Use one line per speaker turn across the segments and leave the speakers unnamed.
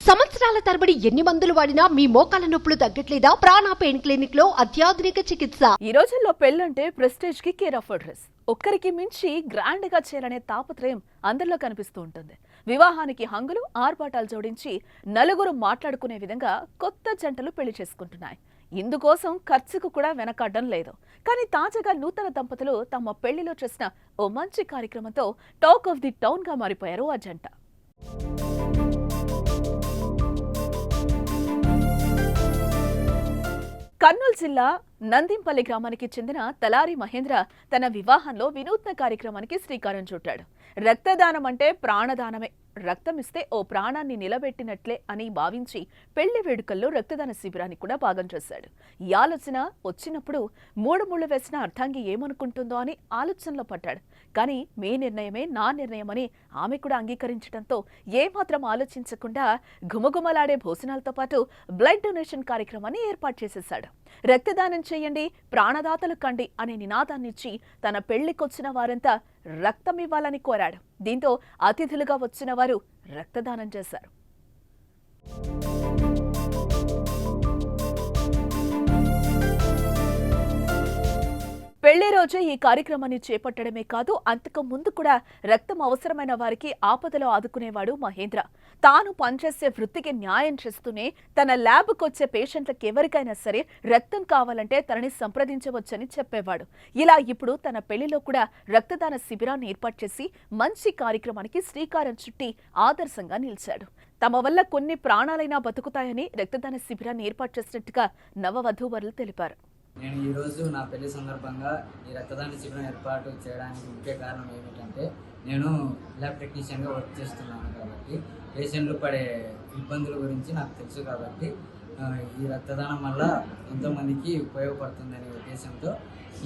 సంవత్సరాల తరబడి ఎన్ని మందులు వాడినా మీ మోకాల నొప్పులు తగ్గట్లేదా? ప్రాణ పెయిన్ క్లినిక్ లో అత్యాధునిక చికిత్స.
ఈ రోజుల్లో పెళ్ళంటే ప్రెస్టేజ్ కి కేర్ ఆఫ్ అడ్రస్. ఒక్కరికి మించి గ్రాండ్ గా చేయాలనే తాపత్రయం అందరిలో కనిపిస్తూ ఉంటుంది. వివాహానికి హంగులు ఆర్భాటాలు జోడించి నలుగురు మాట్లాడుకునే విధంగా కొత్త జంటలు పెళ్లి చేసుకుంటున్నాయి. ఇందుకోసం ఖర్చుకు కూడా వెనకాడడం లేదు. కానీ తాజాగా నూతన దంపతులు తమ పెళ్లిలో చేసిన ఓ మంచి కార్యక్రమంతో టాక్ ఆఫ్ ది టౌన్ గా మారిపోయారు ఆ జంట. కర్నూలు జిల్లా నందింపల్లి గ్రామానికి చెందిన తలారి మహేంద్ర తన వివాహంలో వినూత్న కార్యక్రమానికి శ్రీకారం చుట్టాడు. రక్తదానం అంటే ప్రాణదానమే. రక్తం ఇస్తే ఓ ప్రాణాన్ని నిలబెట్టినట్లే అని భావించి పెళ్లి వేడుకల్లో రక్తదాన శిబిరాన్ని కూడా భాగం చేశాడు. ఈ ఆలోచన వచ్చినప్పుడు 3 ముళ్ళు వేసిన అర్థాంగి ఏమనుకుంటుందో అని ఆలోచనలో పడ్డాడు. కానీ మీ నిర్ణయమే నా నిర్ణయం అని ఆమె కూడా అంగీకరించడంతో ఏమాత్రం ఆలోచించకుండా ఘుమఘుమలాడే భోజనాలతో పాటు బ్లడ్ డొనేషన్ కార్యక్రమాన్ని ఏర్పాటు చేసేశాడు. రక్తదానం చేయండి, ప్రాణదాతలు కండి అనే నినాదాన్నిచ్చి తన పెళ్లికొచ్చిన వారంతా రక్తం ఇవ్వాలని కోరాడు. దీంతో అతిథులుగా వచ్చిన వారు రక్తదానం చేశారు. పెళ్లి రోజే ఈ కార్యక్రమాన్ని చేపట్టడమే కాదు, అంతకు ముందు కూడా రక్తం అవసరమైన వారికి ఆపదలో ఆదుకునేవాడు మహేంద్ర. తాను పనిచేసే వృత్తికి న్యాయం చేస్తూనే తన ల్యాబ్కు వచ్చే పేషెంట్లకు ఎవరికైనా సరే రక్తం కావాలంటే తనని సంప్రదించవచ్చని చెప్పేవాడు. ఇలా ఇప్పుడు తన పెళ్లిలో కూడా రక్తదాన శిబిరాన్ని ఏర్పాటు చేసి మంచి కార్యక్రమానికి శ్రీకారం చుట్టి ఆదర్శంగా నిలిచాడు. తమ వల్ల కొన్ని ప్రాణాలైనా బతుకుతాయని రక్తదాన శిబిరాన్ని ఏర్పాటు చేసినట్టుగా నవవధూవరులు తెలిపారు.
నేను ఈరోజు నా పెళ్లి సందర్భంగా ఈ రక్తదాన శిబిరం ఏర్పాటు చేయడానికి ముఖ్య కారణం ఏమిటంటే, నేను ల్యాబ్ టెక్నీషియన్గా వర్క్ చేస్తున్నాను కాబట్టి పేషెంట్లు పడే ఇబ్బందుల గురించి నాకు తెలుసు కాబట్టి ఈ రక్తదానం వల్ల ఎంతోమందికి ఉపయోగపడుతుందనే ఉద్దేశంతో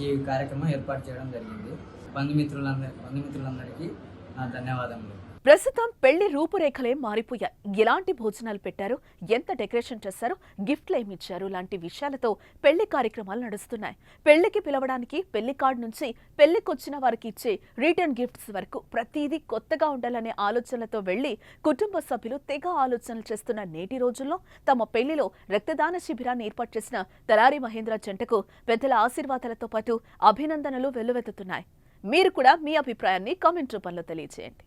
ఈ కార్యక్రమం ఏర్పాటు చేయడం జరిగింది. బంధుమిత్రులందరికీ నా ధన్యవాదములు.
ప్రస్తుతం పెళ్లి రూపురేఖలే మారిపోయాయి. ఎలాంటి భోజనాలు పెట్టారు, ఎంత డెకరేషన్ చేశారు, గిఫ్ట్లు ఏమిచ్చారు లాంటి విషయాలతో పెళ్లి కార్యక్రమాలు నడుస్తున్నాయి. పెళ్లికి పిలవడానికి పెళ్లి కార్డు నుంచి పెళ్లికొచ్చిన వారికి ఇచ్చే రిటర్న్ గిఫ్ట్స్ వరకు ప్రతిదీ కొత్తగా ఉండాలనే ఆలోచనలతో వెళ్లి కుటుంబ సభ్యులు తెగ ఆలోచనలు చేస్తున్న నేటి రోజుల్లో తమ పెళ్లిలో రక్తదాన శిబిరాన్ని ఏర్పాటు చేసిన తలారి మహేంద్ర జంటకు పెద్దల ఆశీర్వాదాలతో పాటు అభినందనలు వెల్లువెత్తుతున్నాయి. మీరు కూడా మీ అభిప్రాయాన్ని కామెంట్ రూపంలో తెలియజేయండి.